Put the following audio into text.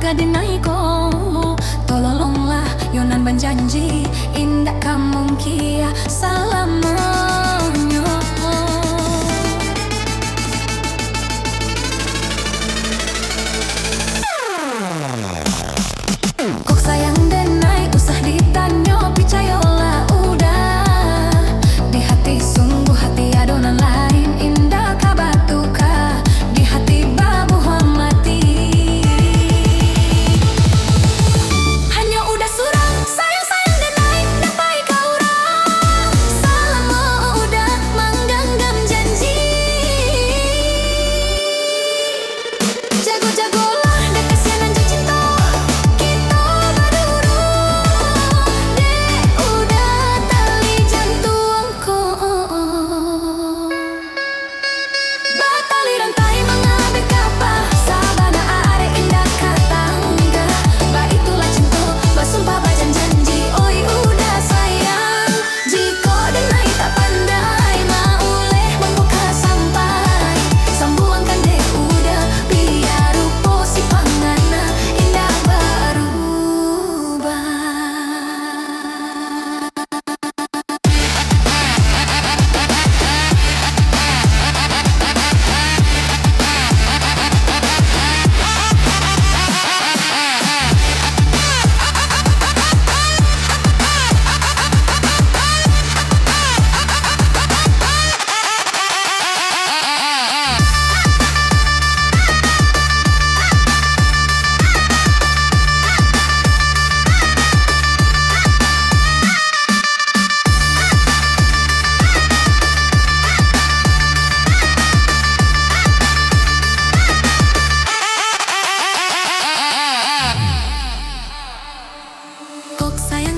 kadenai ko tololonglah yonan berjanji indah kamu kia selamanya. Kok sayang denai usah ditanya picayolah udah di hati sungguh hati adonan lain indah kabatuka di hati babu mati. Hanya udah surang sayang sayang denai dapai kau orang selama udah menggenggam janji. Jago-jagolah dek kasianan cinta kita berdua dek udah tali jantungku. Batali rantai mengabek kapal sabana arek indah katangga. Ba itulah cinta basumpah bajan janji oi udah sayang. Jika denai tak pandai mauleh membuka sampai sambuangkan dek udah biar rupo si pangana indah berubah. Kok sayang